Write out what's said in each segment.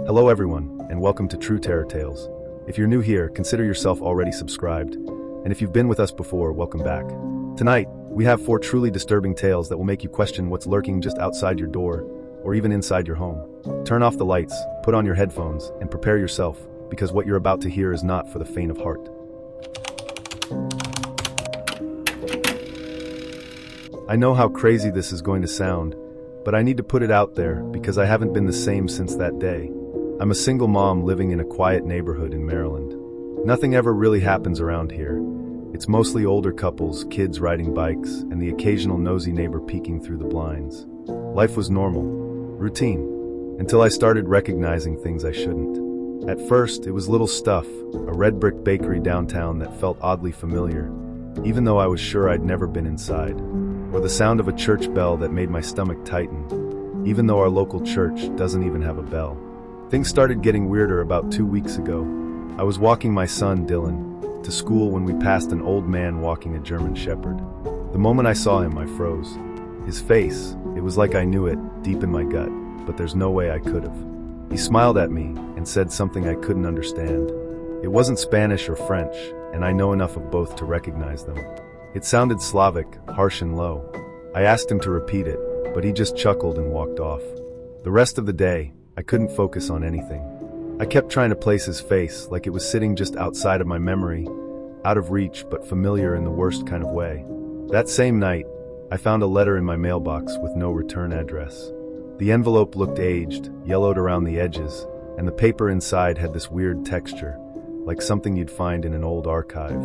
Hello everyone, and welcome to True Terror Tales. If you're new here, consider yourself already subscribed. And if you've been with us before, welcome back. Tonight, we have 4 truly disturbing tales that will make you question what's lurking just outside your door, or even inside your home. Turn off the lights, put on your headphones, and prepare yourself, because what you're about to hear is not for the faint of heart. I know how crazy this is going to sound, but I need to put it out there because I haven't been the same since that day. I'm a single mom living in a quiet neighborhood in Maryland. Nothing ever really happens around here. It's mostly older couples, kids riding bikes, and the occasional nosy neighbor peeking through the blinds. Life was normal, routine, until I started recognizing things I shouldn't. At first, it was little stuff, a red brick bakery downtown that felt oddly familiar, even though I was sure I'd never been inside. Or the sound of a church bell that made my stomach tighten, even though our local church doesn't even have a bell. Things started getting weirder about 2 weeks ago. I was walking my son, Dylan, to school when we passed an old man walking a German Shepherd. The moment I saw him, I froze. His face, it was like I knew it, deep in my gut, but there's no way I could have. He smiled at me and said something I couldn't understand. It wasn't Spanish or French, and I know enough of both to recognize them. It sounded Slavic, harsh and low. I asked him to repeat it, but he just chuckled and walked off. The rest of the day, I couldn't focus on anything. I kept trying to place his face like it was sitting just outside of my memory, out of reach but familiar in the worst kind of way. That same night, I found a letter in my mailbox with no return address. The envelope looked aged, yellowed around the edges, and the paper inside had this weird texture, like something you'd find in an old archive.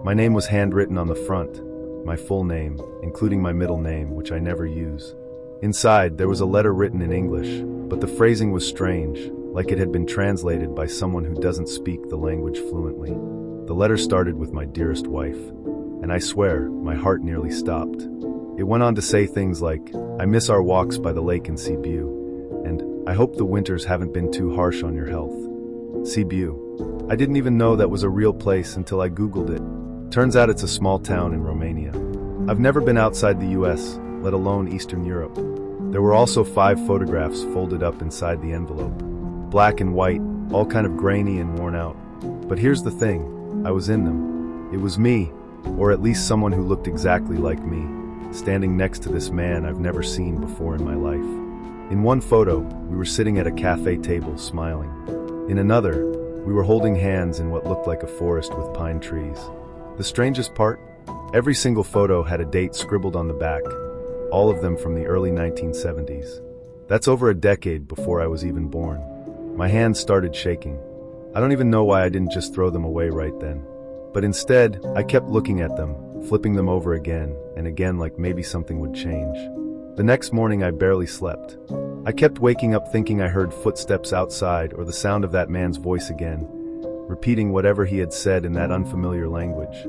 My name was handwritten on the front, my full name, including my middle name, which I never use. Inside, there was a letter written in English, but the phrasing was strange, like it had been translated by someone who doesn't speak the language fluently. The letter started with "My dearest wife," and I swear, my heart nearly stopped. It went on to say things like, "I miss our walks by the lake in Cebu," and "I hope the winters haven't been too harsh on your health." Cebu. I didn't even know that was a real place until I Googled it. Turns out it's a small town in Romania. I've never been outside the US, let alone Eastern Europe. There were also 5 photographs folded up inside the envelope. Black and white, all kind of grainy and worn out. But here's the thing, I was in them. It was me, or at least someone who looked exactly like me, standing next to this man I've never seen before in my life. In one photo, we were sitting at a cafe table, smiling. In another, we were holding hands in what looked like a forest with pine trees. The strangest part? Every single photo had a date scribbled on the back, all of them from the early 1970s. That's over a decade before I was even born. My hands started shaking. I don't even know why I didn't just throw them away right then. But instead, I kept looking at them, flipping them over again and again like maybe something would change. The next morning I barely slept. I kept waking up thinking I heard footsteps outside or the sound of that man's voice again, repeating whatever he had said in that unfamiliar language.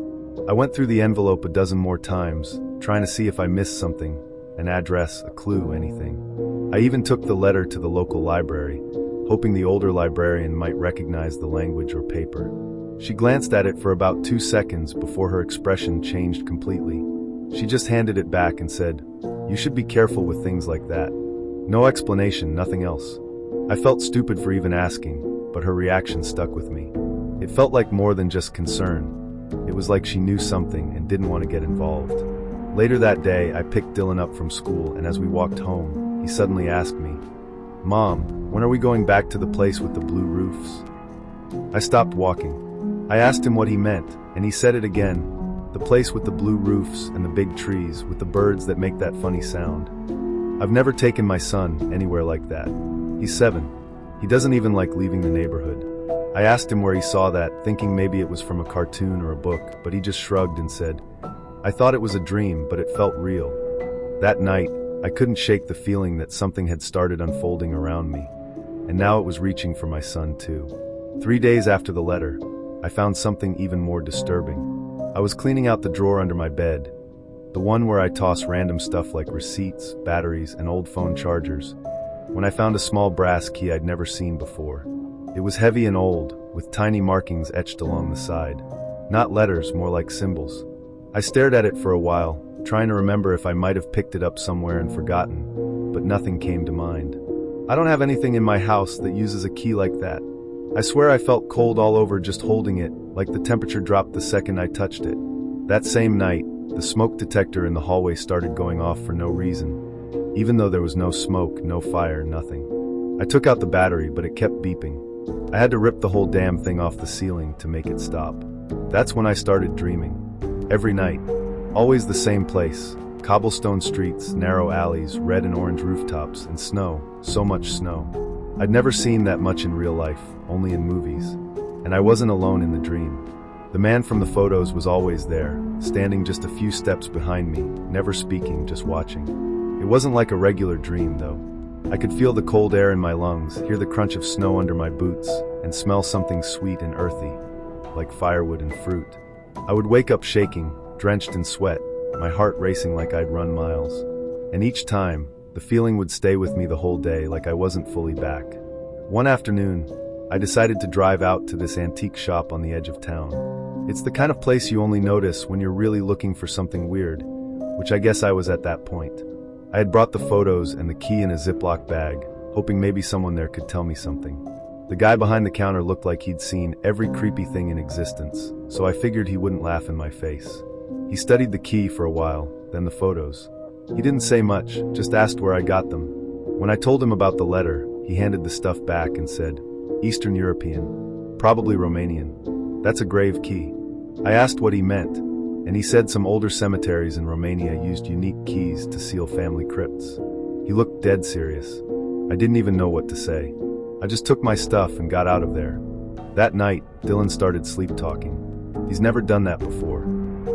I went through the envelope a dozen more times, trying to see if I missed something, an address, a clue, anything. I even took the letter to the local library, hoping the older librarian might recognize the language or paper. She glanced at it for about 2 seconds before her expression changed completely. She just handed it back and said, "You should be careful with things like that." No explanation, nothing else. I felt stupid for even asking, but her reaction stuck with me. It felt like more than just concern. It was like she knew something and didn't want to get involved. Later that day, I picked Dylan up from school, and as we walked home, he suddenly asked me, "Mom, when are we going back to the place with the blue roofs?" I stopped walking. I asked him what he meant, and he said it again, "The place with the blue roofs and the big trees with the birds that make that funny sound." I've never taken my son anywhere like that. He's 7. He doesn't even like leaving the neighborhood. I asked him where he saw that, thinking maybe it was from a cartoon or a book, but he just shrugged and said, "I thought it was a dream, but it felt real." That night, I couldn't shake the feeling that something had started unfolding around me, and now it was reaching for my son too. 3 days after the letter, I found something even more disturbing. I was cleaning out the drawer under my bed, the one where I toss random stuff like receipts, batteries, and old phone chargers, when I found a small brass key I'd never seen before. It was heavy and old, with tiny markings etched along the side. Not letters, more like symbols. I stared at it for a while, trying to remember if I might have picked it up somewhere and forgotten, but nothing came to mind. I don't have anything in my house that uses a key like that. I swear I felt cold all over just holding it, like the temperature dropped the second I touched it. That same night, the smoke detector in the hallway started going off for no reason, even though there was no smoke, no fire, nothing. I took out the battery, but it kept beeping. I had to rip the whole damn thing off the ceiling to make it stop. That's when I started dreaming. Every night. Always the same place. Cobblestone streets, narrow alleys, red and orange rooftops, and snow. So much snow. I'd never seen that much in real life, only in movies. And I wasn't alone in the dream. The man from the photos was always there, standing just a few steps behind me, never speaking, just watching. It wasn't like a regular dream, though. I could feel the cold air in my lungs, hear the crunch of snow under my boots, and smell something sweet and earthy, like firewood and fruit. I would wake up shaking, drenched in sweat, my heart racing like I'd run miles. And each time, the feeling would stay with me the whole day, like I wasn't fully back. One afternoon, I decided to drive out to this antique shop on the edge of town. It's the kind of place you only notice when you're really looking for something weird, which I guess I was at that point. I had brought the photos and the key in a Ziploc bag, hoping maybe someone there could tell me something. The guy behind the counter looked like he'd seen every creepy thing in existence, so I figured he wouldn't laugh in my face. He studied the key for a while, then the photos. He didn't say much, just asked where I got them. When I told him about the letter, he handed the stuff back and said, "Eastern European, probably Romanian. That's a grave key." I asked what he meant, and he said some older cemeteries in Romania used unique keys to seal family crypts. He looked dead serious. I didn't even know what to say. I just took my stuff and got out of there. That night, Dylan started sleep talking. He's never done that before.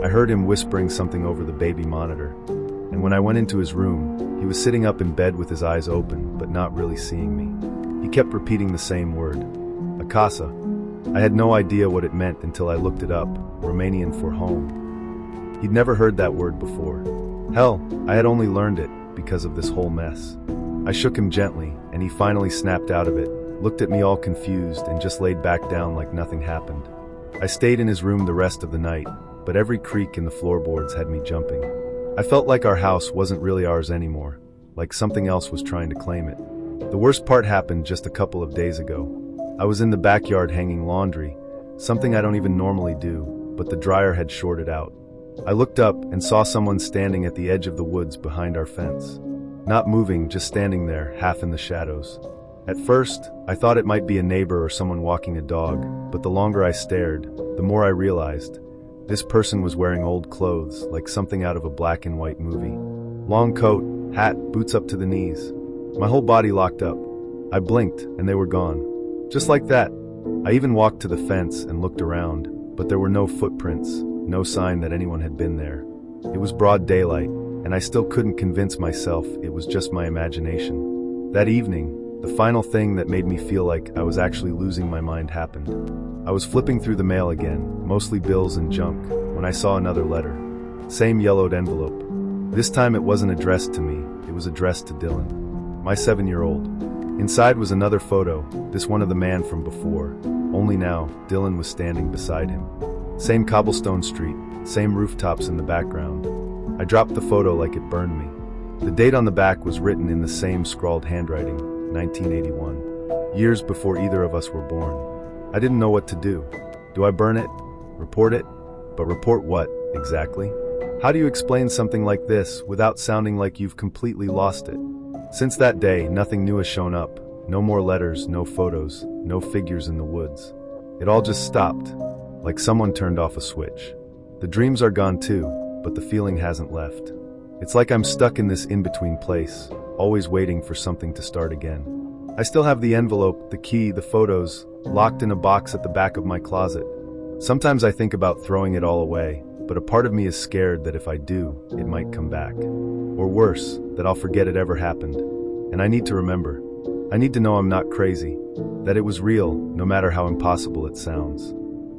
I heard him whispering something over the baby monitor, and when I went into his room, he was sitting up in bed with his eyes open, but not really seeing me. He kept repeating the same word, Acasă. I had no idea what it meant until I looked it up, Romanian for home. He'd never heard that word before. Hell, I had only learned it because of this whole mess. I shook him gently, and he finally snapped out of it, looked at me all confused, and just laid back down like nothing happened. I stayed in his room the rest of the night, but every creak in the floorboards had me jumping. I felt like our house wasn't really ours anymore, like something else was trying to claim it. The worst part happened just a couple of days ago. I was in the backyard hanging laundry, something I don't even normally do, but the dryer had shorted out. I looked up and saw someone standing at the edge of the woods behind our fence. Not moving, just standing there, half in the shadows. At first, I thought it might be a neighbor or someone walking a dog, but the longer I stared, the more I realized. This person was wearing old clothes, like something out of a black and white movie. Long coat, hat, boots up to the knees. My whole body locked up. I blinked, and they were gone. Just like that. I even walked to the fence and looked around, but there were no footprints, no sign that anyone had been there. It was broad daylight, and I still couldn't convince myself it was just my imagination. That evening, the final thing that made me feel like I was actually losing my mind happened. I was flipping through the mail again, mostly bills and junk, when I saw another letter. Same yellowed envelope. This time it wasn't addressed to me, it was addressed to Dylan, my 7-year-old. Inside was another photo, this one of the man from before, only now, Dylan was standing beside him. Same cobblestone street, same rooftops in the background. I dropped the photo like it burned me. The date on the back was written in the same scrawled handwriting, 1981, years before either of us were born. I didn't know what to do. Do I burn it? Report it? But report what, exactly? How do you explain something like this without sounding like you've completely lost it? Since that day, nothing new has shown up. No more letters, no photos, no figures in the woods. It all just stopped, like someone turned off a switch. The dreams are gone too, but the feeling hasn't left. It's like I'm stuck in this in-between place, always waiting for something to start again. I still have the envelope, the key, the photos, locked in a box at the back of my closet. Sometimes I think about throwing it all away, but a part of me is scared that if I do, it might come back. Or worse, that I'll forget it ever happened. And I need to remember. I need to know I'm not crazy, that it was real, no matter how impossible it sounds.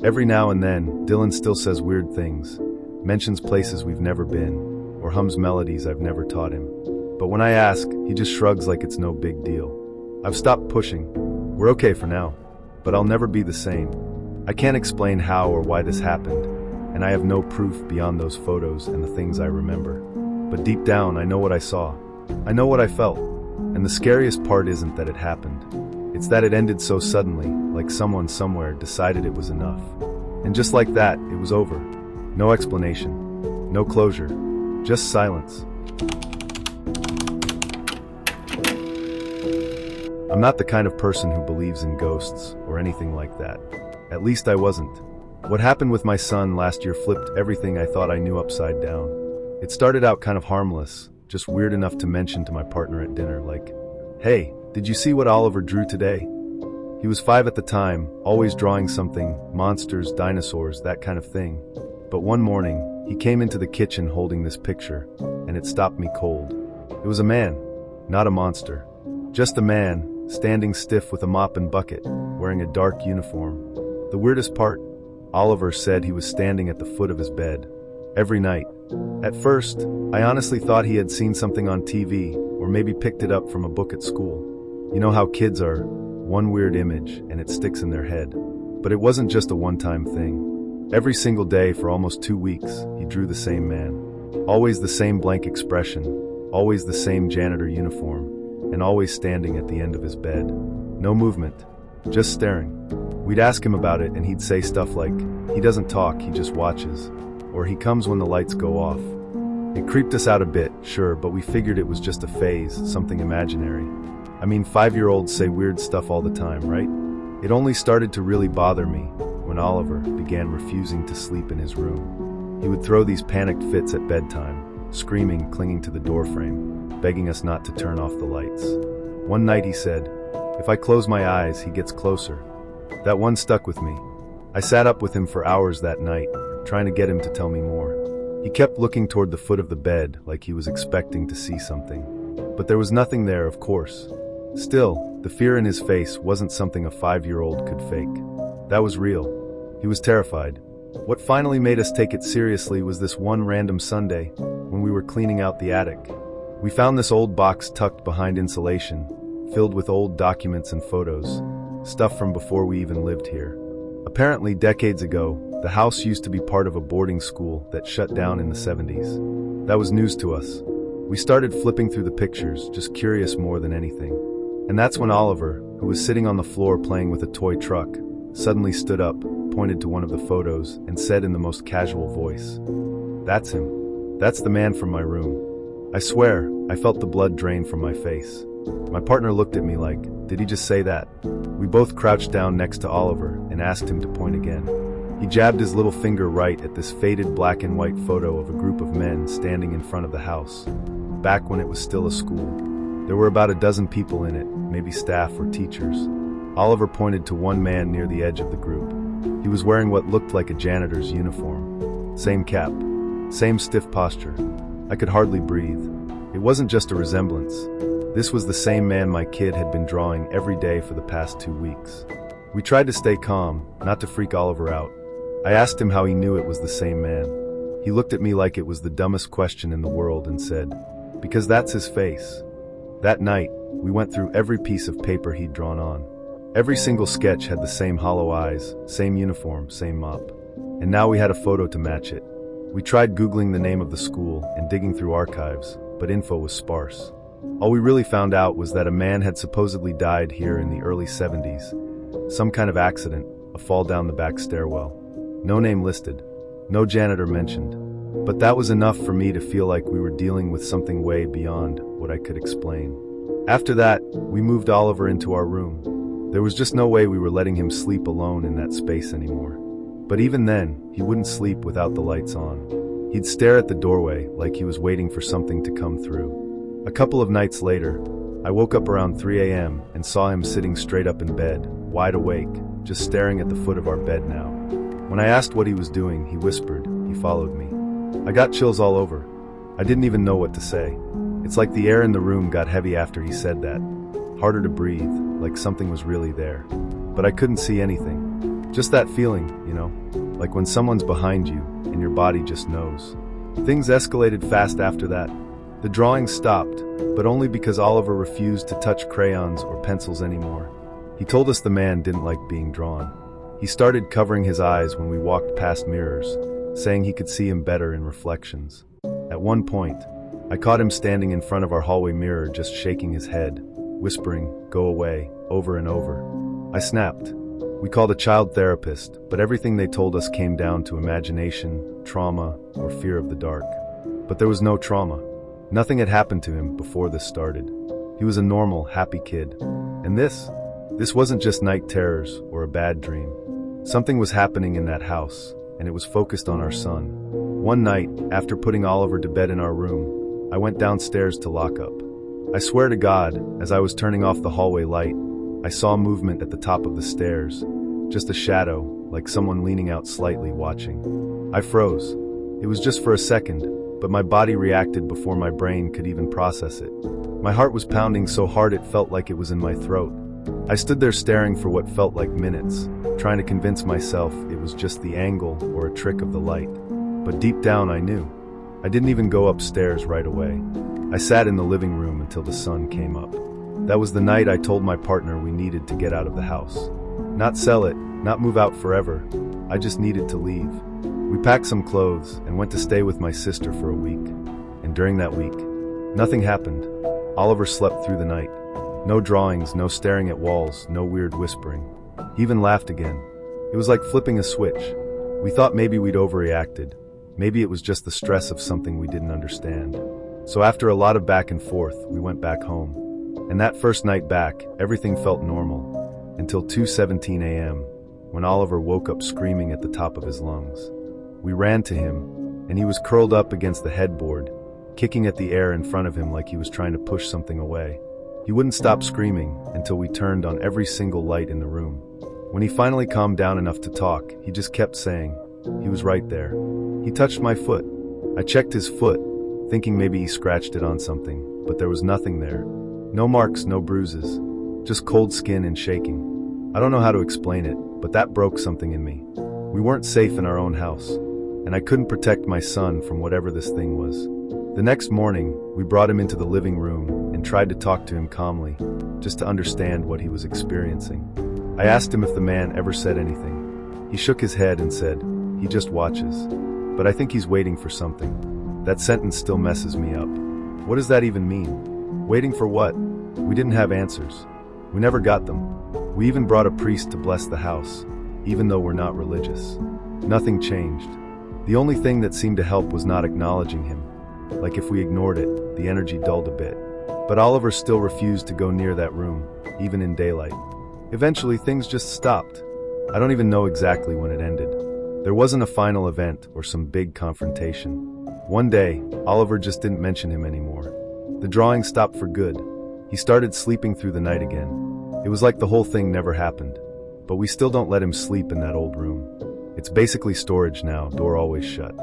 Every now and then, Dylan still says weird things, mentions places we've never been, or hums melodies I've never taught him. But when I ask, he just shrugs like it's no big deal. I've stopped pushing. We're okay for now, but I'll never be the same. I can't explain how or why this happened, and I have no proof beyond those photos and the things I remember. But deep down, I know what I saw. I know what I felt. And the scariest part isn't that it happened. It's that it ended so suddenly, like someone somewhere decided it was enough. And just like that, it was over. No explanation. No closure. Just silence. I'm not the kind of person who believes in ghosts or anything like that. At least I wasn't. What happened with my son last year flipped everything I thought I knew upside down. It started out kind of harmless, just weird enough to mention to my partner at dinner, like, "Hey, did you see what Oliver drew today?" He was 5 at the time, always drawing something, monsters, dinosaurs, that kind of thing. But one morning, he came into the kitchen holding this picture, and it stopped me cold. It was a man, not a monster. Just a man, standing stiff with a mop and bucket, wearing a dark uniform. The weirdest part? Oliver said he was standing at the foot of his bed. Every night. At first, I honestly thought he had seen something on TV, or maybe picked it up from a book at school. You know how kids are, one weird image, and it sticks in their head. But it wasn't just a one-time thing. Every single day for almost 2 weeks, he drew the same man. Always the same blank expression, always the same janitor uniform, and always standing at the end of his bed. No movement, just staring. We'd ask him about it and he'd say stuff like, "He doesn't talk, he just watches," or "He comes when the lights go off." It creeped us out a bit, sure, but we figured it was just a phase, something imaginary. I mean, 5-year-olds say weird stuff all the time, right? It only started to really bother me when Oliver began refusing to sleep in his room. He would throw these panicked fits at bedtime, screaming, clinging to the doorframe, begging us not to turn off the lights. One night he said, "If I close my eyes, he gets closer." That one stuck with me. I sat up with him for hours that night, trying to get him to tell me more. He kept looking toward the foot of the bed like he was expecting to see something. But there was nothing there, of course. Still, the fear in his face wasn't something a 5-year-old could fake. That was real. He was terrified. What finally made us take it seriously was this one random Sunday, when we were cleaning out the attic. We found this old box tucked behind insulation, filled with old documents and photos, stuff from before we even lived here. Apparently, decades ago, the house used to be part of a boarding school that shut down in the 70s. That was news to us. We started flipping through the pictures, just curious more than anything. And that's when Oliver, who was sitting on the floor playing with a toy truck, suddenly stood up, pointed to one of the photos, and said in the most casual voice, "That's him. That's the man from my room." I swear, I felt the blood drain from my face. My partner looked at me like, "Did he just say that?" We both crouched down next to Oliver and asked him to point again. He jabbed his little finger right at this faded black and white photo of a group of men standing in front of the house, back when it was still a school. There were about a dozen people in it, maybe staff or teachers. Oliver pointed to one man near the edge of the group. He was wearing what looked like a janitor's uniform. Same cap, same stiff posture. I could hardly breathe. It wasn't just a resemblance. This was the same man my kid had been drawing every day for the past 2 weeks. We tried to stay calm, not to freak Oliver out. I asked him how he knew it was the same man. He looked at me like it was the dumbest question in the world and said, "Because that's his face." That night, we went through every piece of paper he'd drawn on. Every single sketch had the same hollow eyes, same uniform, same mop. And now we had a photo to match it. We tried Googling the name of the school and digging through archives, but info was sparse. All we really found out was that a man had supposedly died here in the early 70s. Some kind of accident, a fall down the back stairwell. No name listed, no janitor mentioned. But that was enough for me to feel like we were dealing with something way beyond what I could explain. After that, we moved Oliver into our room. There was just no way we were letting him sleep alone in that space anymore. But even then, he wouldn't sleep without the lights on. He'd stare at the doorway like he was waiting for something to come through. A couple of nights later, I woke up around 3 a.m. and saw him sitting straight up in bed, wide awake, just staring at the foot of our bed now. When I asked what he was doing, he whispered, he followed me. I got chills all over. I didn't even know what to say. It's like the air in the room got heavy after he said that. Harder to breathe, like something was really there. But I couldn't see anything. Just that feeling, you know, like when someone's behind you and your body just knows. Things escalated fast after that. The drawing stopped, but only because Oliver refused to touch crayons or pencils anymore. He told us the man didn't like being drawn. He started covering his eyes when we walked past mirrors, saying he could see him better in reflections. At one point, I caught him standing in front of our hallway mirror just shaking his head, whispering, "Go away," over and over. I snapped. We called a child therapist, but everything they told us came down to imagination, trauma, or fear of the dark. But there was no trauma. Nothing had happened to him before this started. He was a normal, happy kid. And this wasn't just night terrors or a bad dream. Something was happening in that house, and it was focused on our son. One night, after putting Oliver to bed in our room, I went downstairs to lock up. I swear to God, as I was turning off the hallway light, I saw movement at the top of the stairs, just a shadow, like someone leaning out slightly watching. I froze. It was just for a second, but my body reacted before my brain could even process it. My heart was pounding so hard it felt like it was in my throat. I stood there staring for what felt like minutes, trying to convince myself it was just the angle or a trick of the light. But deep down I knew. I didn't even go upstairs right away. I sat in the living room until the sun came up. That was the night I told my partner we needed to get out of the house. Not sell it, not move out forever. I just needed to leave. We packed some clothes and went to stay with my sister for a week. And during that week, nothing happened. Oliver slept through the night. No drawings, no staring at walls, no weird whispering. He even laughed again. It was like flipping a switch. We thought maybe we'd overreacted. Maybe it was just the stress of something we didn't understand. So after a lot of back and forth, we went back home. And that first night back, everything felt normal, until 2:17 a.m., when Oliver woke up screaming at the top of his lungs. We ran to him, and he was curled up against the headboard, kicking at the air in front of him like he was trying to push something away. He wouldn't stop screaming until we turned on every single light in the room. When he finally calmed down enough to talk, he just kept saying, he was right there. He touched my foot. I checked his foot, thinking maybe he scratched it on something, but there was nothing there. No marks, no bruises, just cold skin and shaking. I don't know how to explain it, but that broke something in me. We weren't safe in our own house, and I couldn't protect my son from whatever this thing was. The next morning, we brought him into the living room and tried to talk to him calmly, just to understand what he was experiencing. I asked him if the man ever said anything. He shook his head and said, he just watches. But I think he's waiting for something. That sentence still messes me up. What does that even mean? Waiting for what? We didn't have answers. We never got them. We even brought a priest to bless the house, even though we're not religious. Nothing changed. The only thing that seemed to help was not acknowledging him. Like if we ignored it, the energy dulled a bit. But Oliver still refused to go near that room, even in daylight. Eventually, things just stopped. I don't even know exactly when it ended. There wasn't a final event or some big confrontation. One day, Oliver just didn't mention him anymore. The drawing stopped for good. He started sleeping through the night again. It was like the whole thing never happened. But we still don't let him sleep in that old room. It's basically storage now, door always shut.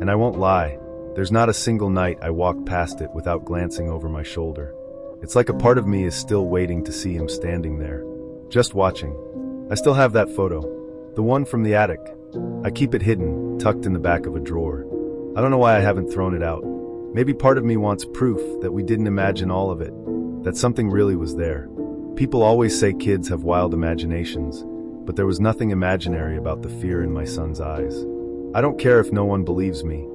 And I won't lie, there's not a single night I walk past it without glancing over my shoulder. It's like a part of me is still waiting to see him standing there, just watching. I still have that photo, the one from the attic. I keep it hidden, tucked in the back of a drawer. I don't know why I haven't thrown it out. Maybe part of me wants proof that we didn't imagine all of it, that something really was there. People always say kids have wild imaginations, but there was nothing imaginary about the fear in my son's eyes. I don't care if no one believes me.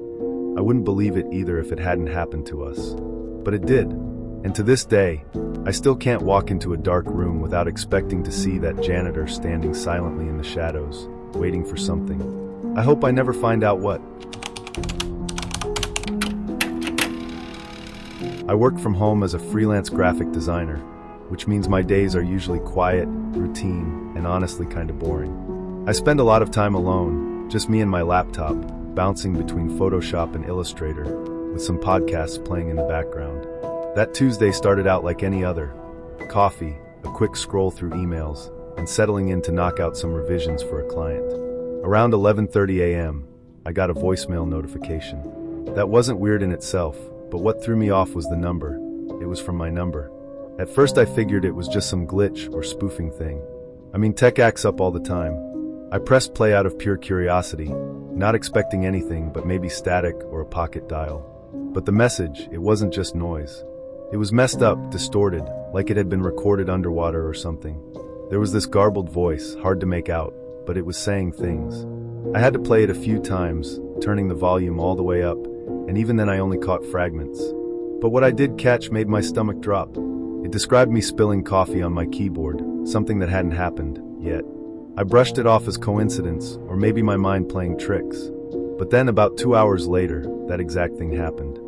I wouldn't believe it either if it hadn't happened to us. But it did. And to this day, I still can't walk into a dark room without expecting to see that janitor standing silently in the shadows, waiting for something. I hope I never find out what. I work from home as a freelance graphic designer, which means my days are usually quiet, routine, and honestly kind of boring. I spend a lot of time alone, just me and my laptop, bouncing between Photoshop and Illustrator, with some podcasts playing in the background. That Tuesday started out like any other. Coffee, a quick scroll through emails, and settling in to knock out some revisions for a client. Around 11:30 a.m., I got a voicemail notification. That wasn't weird in itself, but what threw me off was the number. It was from my number. At first I figured it was just some glitch or spoofing thing. I mean, tech acts up all the time. I pressed play out of pure curiosity, not expecting anything but maybe static or a pocket dial. But the message, it wasn't just noise. It was messed up, distorted, like it had been recorded underwater or something. There was this garbled voice, hard to make out, but it was saying things. I had to play it a few times, turning the volume all the way up, and even then I only caught fragments. But what I did catch made my stomach drop. It described me spilling coffee on my keyboard, something that hadn't happened yet. I brushed it off as coincidence, or maybe my mind playing tricks. But then about 2 hours later, that exact thing happened.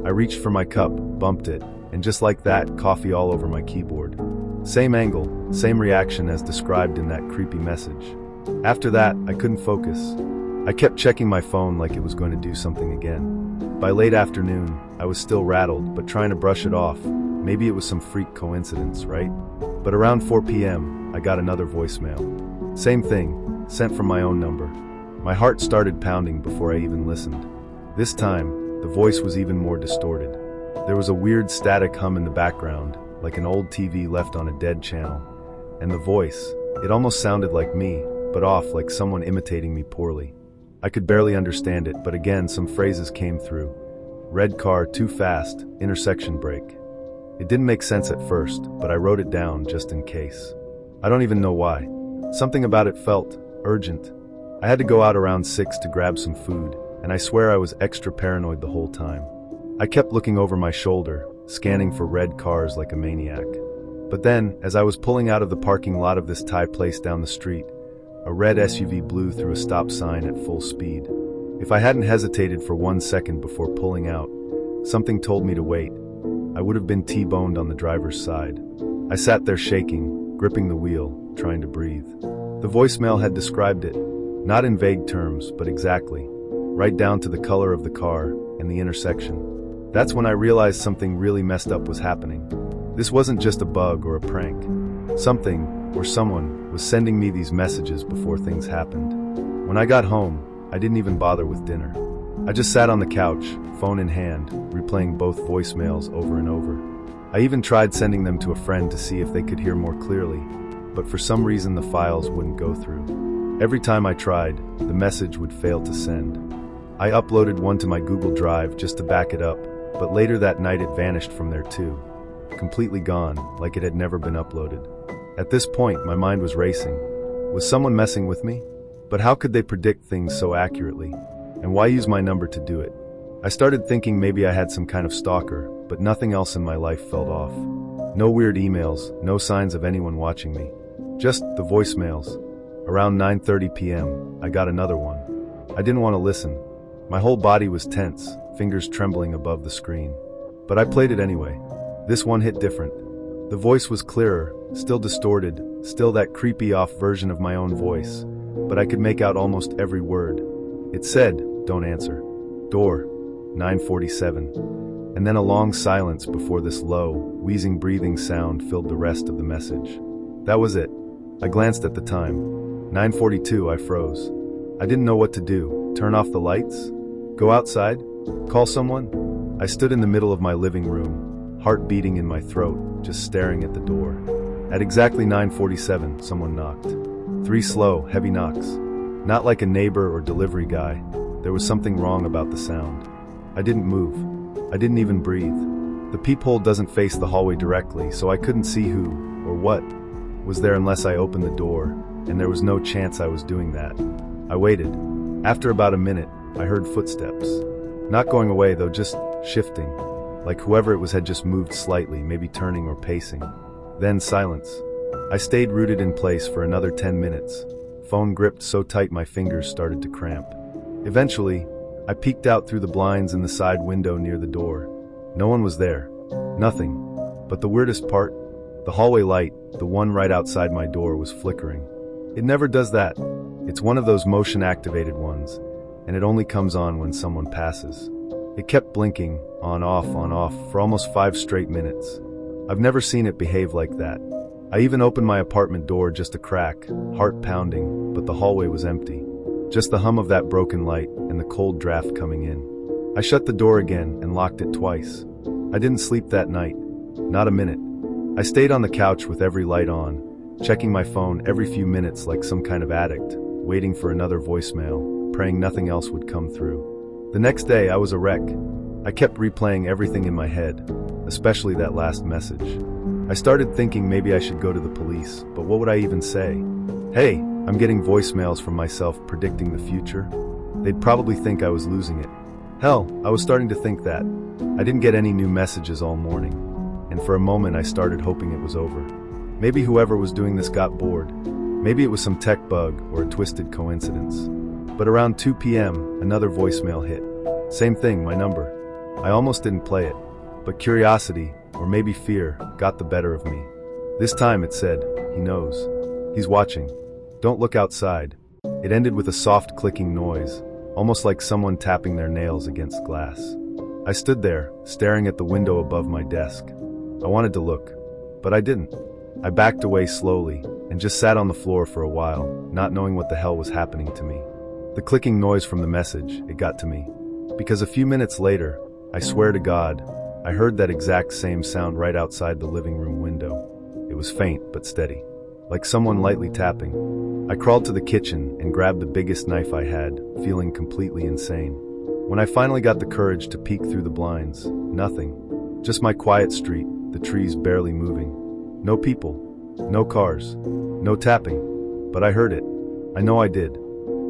I reached for my cup, bumped it, and just like that, coffee all over my keyboard. Same angle, same reaction as described in that creepy message. After that, I couldn't focus. I kept checking my phone like it was going to do something again. By late afternoon, I was still rattled, but trying to brush it off. Maybe it was some freak coincidence, right? But around 4 p.m., I got another voicemail. Same thing, sent from my own number. My heart started pounding before I even listened. This time, the voice was even more distorted. There was a weird static hum in the background, like an old TV left on a dead channel. And the voice, it almost sounded like me, but off, like someone imitating me poorly. I could barely understand it, but again some phrases came through. Red car, too fast, intersection brake. It didn't make sense at first, but I wrote it down just in case. I don't even know why. Something about it felt urgent. I had to go out around 6 to grab some food, and I swear I was extra paranoid the whole time. I kept looking over my shoulder, scanning for red cars like a maniac. But then, as I was pulling out of the parking lot of this Thai place down the street, a red SUV blew through a stop sign at full speed. If I hadn't hesitated for 1 second before pulling out, something told me to wait. I would have been T-boned on the driver's side. I sat there shaking, gripping the wheel, trying to breathe. The voicemail had described it, not in vague terms, but exactly, right down to the color of the car and the intersection. That's when I realized something really messed up was happening. This wasn't just a bug or a prank. Something, or someone, was sending me these messages before things happened. When I got home, I didn't even bother with dinner. I just sat on the couch, phone in hand, replaying both voicemails over and over. I even tried sending them to a friend to see if they could hear more clearly, but for some reason the files wouldn't go through. Every time I tried, the message would fail to send. I uploaded one to my Google Drive just to back it up, but later that night it vanished from there too. Completely gone, like it had never been uploaded. At this point, my mind was racing. Was someone messing with me? But how could they predict things so accurately? And why use my number to do it? I started thinking maybe I had some kind of stalker, but nothing else in my life felt off. No weird emails, no signs of anyone watching me. Just the voicemails. Around 9:30 p.m., I got another one. I didn't want to listen. My whole body was tense, fingers trembling above the screen. But I played it anyway. This one hit different. The voice was clearer, still distorted, still that creepy off version of my own voice, but I could make out almost every word. It said, "Don't answer. Door, 947. And then a long silence before this low, wheezing breathing sound filled the rest of the message. That was it. I glanced at the time. 9:42, I froze. I didn't know what to do. Turn off the lights? Go outside? Call someone? I stood in the middle of my living room, heart beating in my throat, just staring at the door. At exactly 9:47, someone knocked. 3 slow, heavy knocks. Not like a neighbor or delivery guy. There was something wrong about the sound. I didn't move. I didn't even breathe. The peephole doesn't face the hallway directly, so I couldn't see who, or what, was there unless I opened the door, and there was no chance I was doing that. I waited. After about a minute, I heard footsteps. Not going away though, just shifting. Like whoever it was had just moved slightly, maybe turning or pacing. Then silence. I stayed rooted in place for another 10 minutes. Phone gripped so tight my fingers started to cramp. Eventually, I peeked out through the blinds in the side window near the door. No one was there. Nothing. But the weirdest part, the hallway light, the one right outside my door, was flickering. It never does that. It's one of those motion-activated ones, and it only comes on when someone passes. It kept blinking, on off, for almost 5 straight minutes. I've never seen it behave like that. I even opened my apartment door just a crack, heart pounding, but the hallway was empty. Just the hum of that broken light and the cold draft coming in. I shut the door again and locked it twice. I didn't sleep that night. Not a minute. I stayed on the couch with every light on, checking my phone every few minutes like some kind of addict, waiting for another voicemail, praying nothing else would come through. The next day, I was a wreck. I kept replaying everything in my head, especially that last message. I started thinking maybe I should go to the police, but what would I even say? Hey, I'm getting voicemails from myself predicting the future. They'd probably think I was losing it. Hell, I was starting to think that. I didn't get any new messages all morning. and for a moment I started hoping it was over. Maybe whoever was doing this got bored. Maybe it was some tech bug or a twisted coincidence. But around 2 p.m., another voicemail hit. Same thing, my number. I almost didn't play it, but curiosity, or maybe fear, got the better of me. This time it said, "He knows. He's watching. Don't look outside." It ended with a soft clicking noise, almost like someone tapping their nails against glass. I stood there, staring at the window above my desk. I wanted to look, but I didn't. I backed away slowly, and just sat on the floor for a while, not knowing what the hell was happening to me. The clicking noise from the message, it got to me. Because a few minutes later, I swear to God, I heard that exact same sound right outside the living room window. It was faint but steady, like someone lightly tapping. I crawled to the kitchen and grabbed the biggest knife I had, feeling completely insane. When I finally got the courage to peek through the blinds, nothing. Just my quiet street, the trees barely moving. No people, no cars, no tapping. But I heard it. I know I did.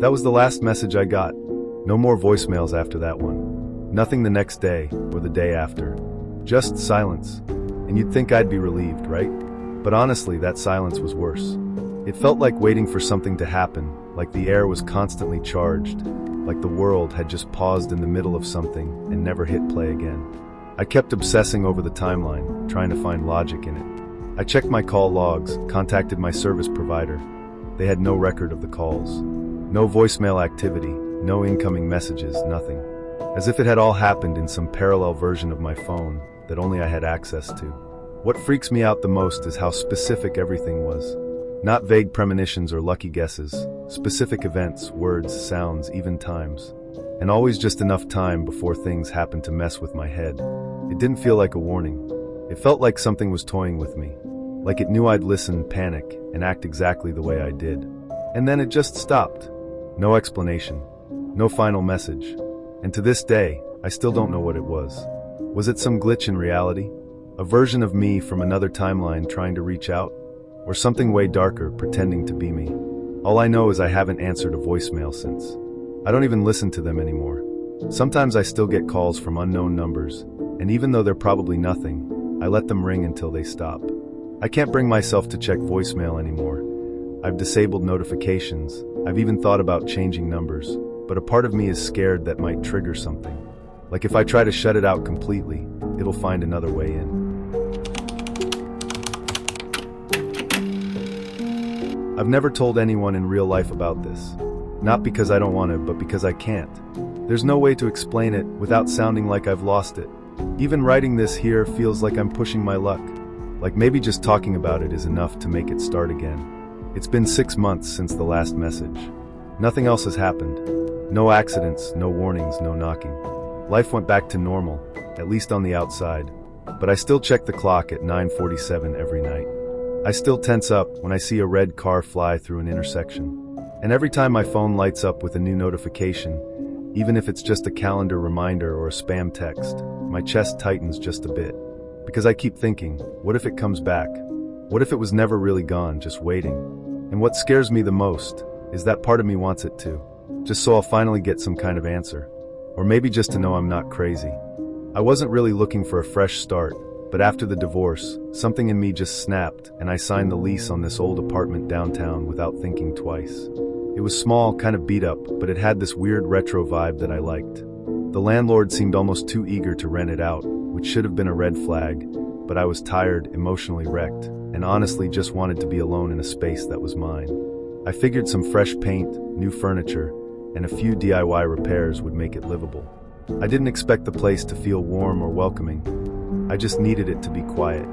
That was the last message I got. No more voicemails after that one. Nothing the next day or the day after. Just silence. And you'd think I'd be relieved, right? But honestly, that silence was worse. It felt like waiting for something to happen, like the air was constantly charged, like the world had just paused in the middle of something and never hit play again. I kept obsessing over the timeline, trying to find logic in it. I checked my call logs, contacted my service provider. They had no record of the calls. No voicemail activity, no incoming messages, nothing. As if it had all happened in some parallel version of my phone that only I had access to. What freaks me out the most is how specific everything was. Not vague premonitions or lucky guesses. Specific events, words, sounds, even times. And always just enough time before things happened to mess with my head. It didn't feel like a warning. It felt like something was toying with me. Like it knew I'd listen, panic, and act exactly the way I did. And then it just stopped. No explanation. No final message. And to this day, I still don't know what it was. Was it some glitch in reality? A version of me from another timeline trying to reach out? Or something way darker pretending to be me? All I know is I haven't answered a voicemail since. I don't even listen to them anymore. Sometimes I still get calls from unknown numbers, and even though they're probably nothing, I let them ring until they stop. I can't bring myself to check voicemail anymore. I've disabled notifications. I've even thought about changing numbers, but a part of me is scared that might trigger something. Like if I try to shut it out completely, it'll find another way in. I've never told anyone in real life about this. Not because I don't want to, but because I can't. There's no way to explain it without sounding like I've lost it. Even writing this here feels like I'm pushing my luck. Like maybe just talking about it is enough to make it start again. It's been 6 months since the last message. Nothing else has happened. No accidents, no warnings, no knocking. Life went back to normal, at least on the outside. But I still check the clock at 9:47 every night. I still tense up when I see a red car fly through an intersection. And every time my phone lights up with a new notification, even if it's just a calendar reminder or a spam text, my chest tightens just a bit. Because I keep thinking, what if it comes back? What if it was never really gone, just waiting? And what scares me the most is that part of me wants it to. Just so I'll finally get some kind of answer. Or maybe just to know I'm not crazy. I wasn't really looking for a fresh start, but after the divorce, something in me just snapped and I signed the lease on this old apartment downtown without thinking twice. It was small, kind of beat up, but it had this weird retro vibe that I liked. The landlord seemed almost too eager to rent it out, which should have been a red flag, but I was tired, emotionally wrecked, and honestly just wanted to be alone in a space that was mine. I figured some fresh paint, new furniture, and a few DIY repairs would make it livable. I didn't expect the place to feel warm or welcoming. I just needed it to be quiet.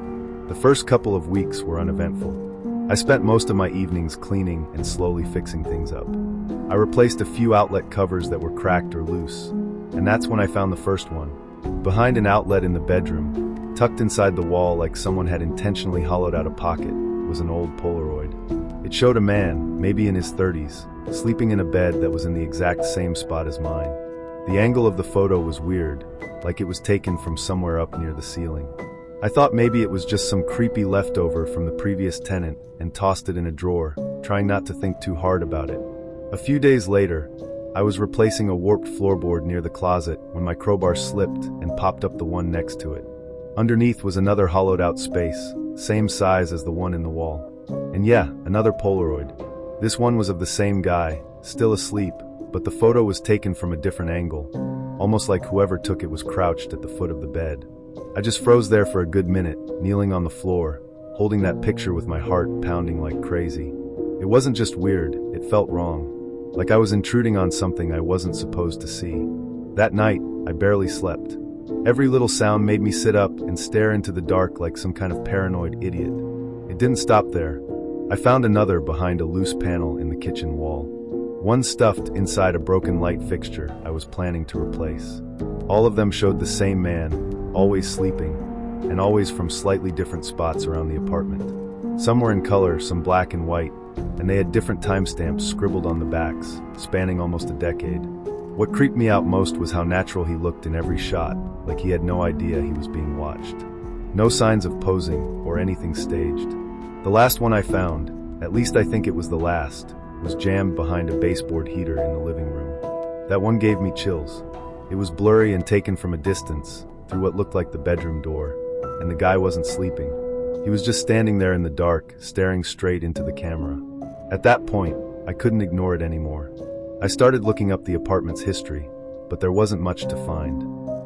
The first couple of weeks were uneventful. I spent most of my evenings cleaning and slowly fixing things up. I replaced a few outlet covers that were cracked or loose, and that's when I found the first one. Behind an outlet in the bedroom, tucked inside the wall like someone had intentionally hollowed out a pocket, was an old Polaroid. It showed a man, maybe in his 30s, sleeping in a bed that was in the exact same spot as mine. The angle of the photo was weird, like it was taken from somewhere up near the ceiling. I thought maybe it was just some creepy leftover from the previous tenant and tossed it in a drawer, trying not to think too hard about it. A few days later, I was replacing a warped floorboard near the closet when my crowbar slipped and popped up the one next to it. Underneath was another hollowed-out space, same size as the one in the wall. And yeah, another Polaroid. This one was of the same guy, still asleep, but the photo was taken from a different angle, almost like whoever took it was crouched at the foot of the bed. I just froze there for a good minute, kneeling on the floor, holding that picture with my heart pounding like crazy. It wasn't just weird, it felt wrong, like I was intruding on something I wasn't supposed to see. That night, I barely slept. Every little sound made me sit up and stare into the dark like some kind of paranoid idiot. It didn't stop there. I found another behind a loose panel in the kitchen wall. One stuffed inside a broken light fixture I was planning to replace. All of them showed the same man, always sleeping, and always from slightly different spots around the apartment. Some were in color, some black and white, and they had different timestamps scribbled on the backs, spanning almost a decade. What creeped me out most was how natural he looked in every shot, like he had no idea he was being watched. No signs of posing or anything staged. The last one I found, at least I think it was the last, was jammed behind a baseboard heater in the living room. That one gave me chills. It was blurry and taken from a distance, through what looked like the bedroom door, and the guy wasn't sleeping. He was just standing there in the dark, staring straight into the camera. At that point, I couldn't ignore it anymore. I started looking up the apartment's history, but there wasn't much to find.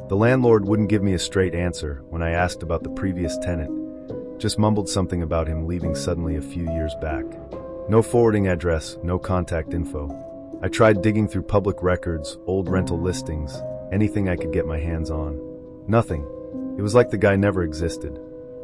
The landlord wouldn't give me a straight answer when I asked about the previous tenant, just mumbled something about him leaving suddenly a few years back. No forwarding address, no contact info. I tried digging through public records, old rental listings, anything I could get my hands on. Nothing. It was like the guy never existed.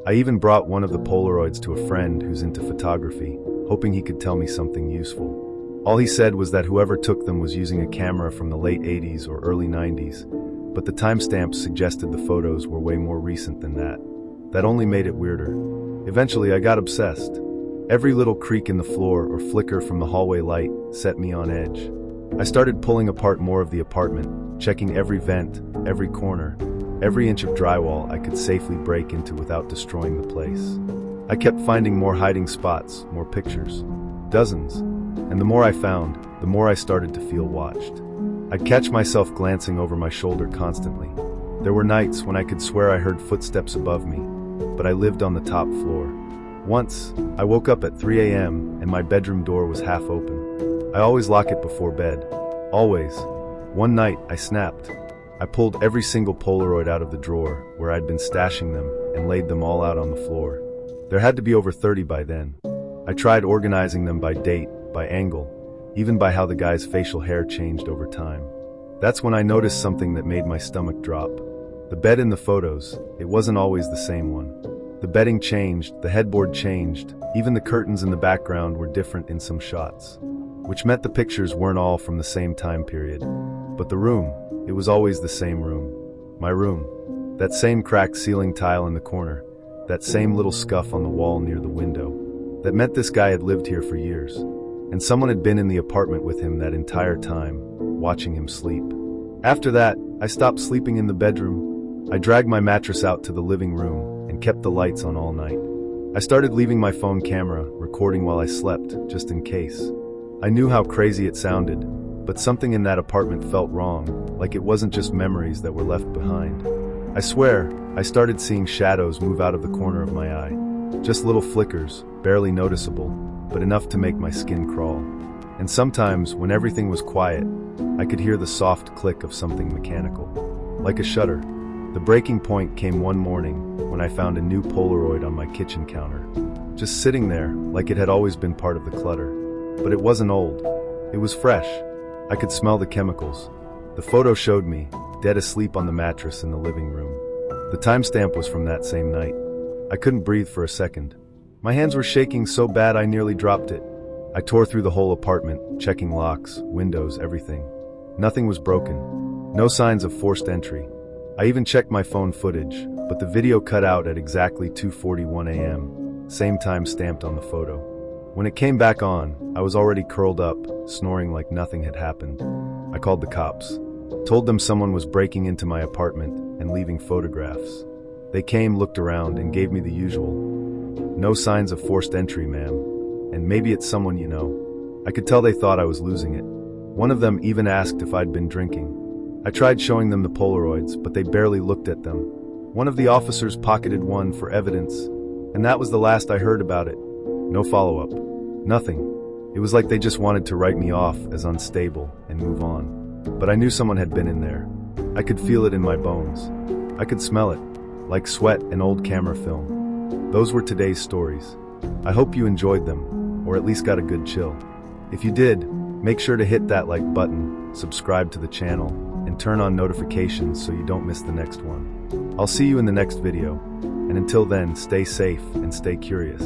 I even brought one of the Polaroids to a friend who's into photography, hoping he could tell me something useful. All he said was that whoever took them was using a camera from the late 80s or early 90s, but the timestamps suggested the photos were way more recent than that. That only made it weirder. Eventually, I got obsessed. Every little creak in the floor or flicker from the hallway light set me on edge. I started pulling apart more of the apartment, checking every vent, every corner, every inch of drywall I could safely break into without destroying the place. I kept finding more hiding spots, more pictures. Dozens. And the more I found, the more I started to feel watched. I'd catch myself glancing over my shoulder constantly. There were nights when I could swear I heard footsteps above me, but I lived on the top floor. Once, I woke up at 3 a.m. and my bedroom door was half open. I always lock it before bed. Always. One night, I snapped. I pulled every single Polaroid out of the drawer where I'd been stashing them and laid them all out on the floor. There had to be over 30 by then. I tried organizing them by date, by angle, even by how the guy's facial hair changed over time. That's when I noticed something that made my stomach drop. The bed in the photos, it wasn't always the same one. The bedding changed, the headboard changed, even the curtains in the background were different in some shots, which meant the pictures weren't all from the same time period. But the room, it was always the same room. My room. That same cracked ceiling tile in the corner, that same little scuff on the wall near the window. That meant this guy had lived here for years. And someone had been in the apartment with him that entire time, watching him sleep. After that, I stopped sleeping in the bedroom. I dragged my mattress out to the living room and kept the lights on all night. I started leaving my phone camera, recording while I slept, just in case. I knew how crazy it sounded, but something in that apartment felt wrong, like it wasn't just memories that were left behind. I swear, I started seeing shadows move out of the corner of my eye. Just little flickers, barely noticeable, but enough to make my skin crawl. And sometimes, when everything was quiet, I could hear the soft click of something mechanical. Like a shutter. The breaking point came one morning when I found a new Polaroid on my kitchen counter. Just sitting there, like it had always been part of the clutter. But it wasn't old. It was fresh. I could smell the chemicals. The photo showed me, dead asleep on the mattress in the living room. The timestamp was from that same night. I couldn't breathe for a second. My hands were shaking so bad I nearly dropped it. I tore through the whole apartment, checking locks, windows, everything. Nothing was broken. No signs of forced entry. I even checked my phone footage, but the video cut out at exactly 2:41 a.m., same time stamped on the photo. When it came back on, I was already curled up, snoring like nothing had happened. I called the cops. Told them someone was breaking into my apartment and leaving photographs. They came, looked around, and gave me the usual. No signs of forced entry, ma'am. And maybe it's someone you know. I could tell they thought I was losing it. One of them even asked if I'd been drinking. I tried showing them the Polaroids, but they barely looked at them. One of the officers pocketed one for evidence, and that was the last I heard about it. No follow-up. Nothing. It was like they just wanted to write me off as unstable and move on. But I knew someone had been in there. I could feel it in my bones. I could smell it, like sweat and old camera film. Those were today's stories. I hope you enjoyed them, or at least got a good chill. If you did, make sure to hit that like button, subscribe to the channel, and turn on notifications so you don't miss the next one. I'll see you in the next video, and until then, stay safe and stay curious.